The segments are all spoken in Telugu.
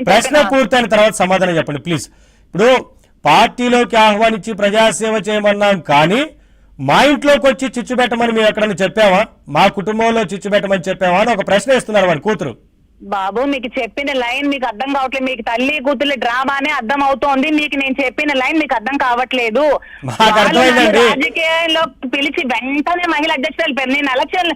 ప్రశ్న పూర్తయిన తర్వాత సమాధానం చెప్పండి ప్లీజ్. ఇప్పుడు పార్టీలోకి ఆహ్వానించి ప్రజాసేవ చేయమన్నాం కానీ మా ఇంట్లోకి వచ్చి చిచ్చు పెట్టమని మేము ఎక్కడన్నా చెప్పావా, మా కుటుంబంలో చిచ్చు పెట్టమని చెప్పావా అని ఒక ప్రశ్న ఇస్తున్నారు వాడి కూతురు. బాబు మీకు చెప్పిన లైన్ మీకు అర్థం కావట్లేదు. మీకు తల్లి కూతుర్ల డ్రామానే అర్థం అవుతోంది. మీకు నేను చెప్పిన లైన్ మీకు అర్థం కావట్లేదు. రాజకీయాల్లో పిలిచి వెంటనే మహిళా అధ్యక్షురాలు నేను ఎలక్షన్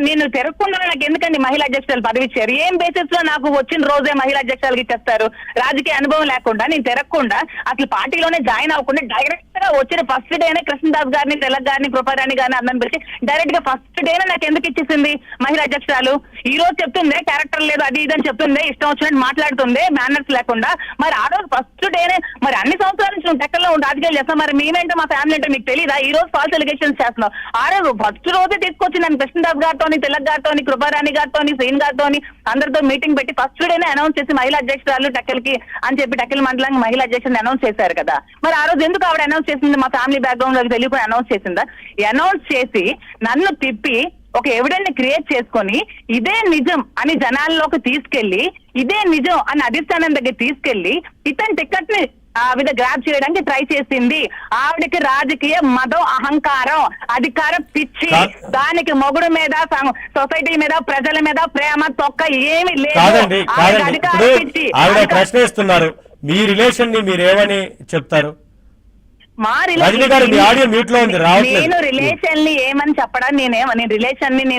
నేను తిరగకుండా నాకు ఎందుకండి మహిళా అధ్యక్షురాలు పదవి ఇచ్చారు? ఏం బేసిస్ లో నాకు వచ్చిన రోజే మహిళా అధ్యక్షురాలకి ఇచ్చేస్తారు? రాజకీయ అనుభవం లేకుండా నేను తిరగకుండా అసలు పార్టీలోనే జాయిన్ అవ్వకుండా డైరెక్ట్ గా వచ్చిన ఫస్ట్ డేనే కృష్ణదాస్ గారిని, తెలక్ గారిని, కృపారాణి గారిని అందరిని పిలిచి డైరెక్ట్ గా ఫస్ట్ డేనే నాకు ఎందుకు ఇచ్చేసింది మహిళా అధ్యక్షురాలు? ఈ రోజు చెప్తుందే క్యారెక్టర్ లేదు అది ఇదని చెప్తుందే, ఇష్టం వచ్చినట్టు మాట్లాడుతుంది మేనర్స్ లేకుండా. మరి ఆ రోజు ఫస్ట్ డేనే మరి అన్ని సంవత్సరాల నుంచి నువ్వు టెక్కల్లో రాజకీయాలు చేస్తావు, మరి మేమేంటో మా ఫ్యామిలీ అంటే మీకు తెలియదా? ఈ రోజు ఫాల్స్ ఎలిగేషన్స్ చేస్తున్నావు. ఆ రోజు ఫస్ట్ రోజే తీసుకొచ్చి నన్ను కృష్ణదాస్ గారితో, తెలక్ గారితో, కృపారాణి గారితో, శ్రీన్ గారితో అందరితో మీటింగ్ పెట్టి ఫస్ట్ డేనే అనౌన్స్ చేసి మహిళా అధ్యక్షురాలు టెక్కల్కి అని చెప్పి టెక్కల్ మండలానికి మహిళా అధ్యక్షుని అనౌన్స్ చేశారు కదా. మరి ఆ రోజు ఎందుకు ఆవిడ అనౌన్స్ చేసింది? మా ఫ్యామిలీ బ్యాక్గ్రౌండ్ లోకి తెలియకుండా అనౌన్స్ చేసిందా? అనౌన్స్ చేసి నన్ను తిప్పి ఒక ఎవిడెన్స్ క్రియేట్ చేసుకొని ఇదే నిజం అని జనాల్లోకి తీసుకెళ్లి, ఇదే నిజం అని అధిష్టానం దగ్గర తీసుకెళ్లి ఇతని టికెట్ ని ఆవిడ గ్రాప్ చేయడానికి ట్రై చేసింది. ఆవిడకి రాజకీయ మదం, అహంకారం, అధికారం పిచ్చి, దానికి మొగుడు మీద, సొసైటీ మీద, ప్రజల మీద ప్రేమ తొక్క ఏమి లేదు. ఆవిడ ప్రశ్నిస్తున్నారు మీ రిలేషన్ ని మీరేమని చెప్తారు? మా నేను రిలేషన్ ని ఏమని చెప్పడం, నేను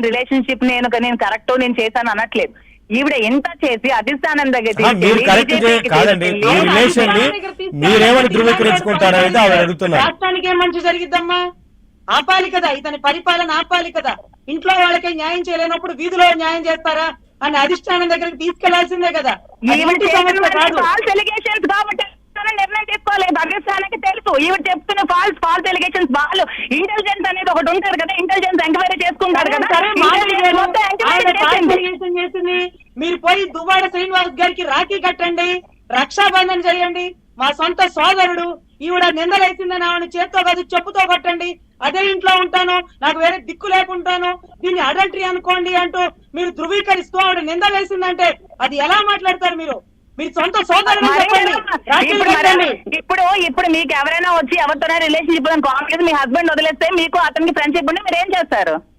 రిలేషన్షిప్ నేను కరెక్ట్ నేను చేశాను అనట్లేదు. ఈవిడ ఎంత చేసి అధిష్టానం దగ్గర రాష్ట్రానికి ఏం మంచి జరిగిద్దమ్మా? ఆపాలి కదా, ఇతని పరిపాలన ఆపాలి కదా. ఇంట్లో వాళ్ళకి న్యాయం చేయలేనప్పుడు వీధిలో న్యాయం చేస్తారా అని అధిష్టానం దగ్గరికి తీసుకెళ్లాల్సిందే కదా. నిర్ణయం తీసుకోలేదు. అధిష్టానానికి తెలుసు ఈవిడ చెప్తున్న ఫాల్స్ ఎలిగేషన్స్. వాళ్ళు ఇంటెలిజెన్స్ అనేది ఒకటి ఉంటారు కదా, ఇంటెలిజెన్స్ ఎంక్వైరీ చేసుకుంటారు కదా. మీరు పోయి దువ్వాడ శ్రీనివాస్ గారికి రాఖీ కట్టండి, రక్షాబంధన్ చేయండి. మా సొంత సోదరుడు, ఈవిడ నిందలేసిందని ఆవిడ చేత్తో కాదు చెప్పుతో కొట్టండి. అదే ఇంట్లో ఉంటాను, నాకు వేరే దిక్కు లేకుంటాను, దీన్ని అడల్టరీ అనుకోండి అంటూ మీరు ధృవీకరిస్తూ ఆవిడ నింద వేసిందంటే అది ఎలా మాట్లాడతారు మీరు? మీరు సొంత సోదరుడు ఇప్పుడు మీకు ఎవరైనా వచ్చి ఎవరితోనే రిలేషన్షిప్ కాంగ్రెస్ మీ హస్బెండ్ వదిలేస్తే మీకు అతనికి ఫ్రెండ్షిప్ ఉంటే మీరు ఏం చేస్తారు?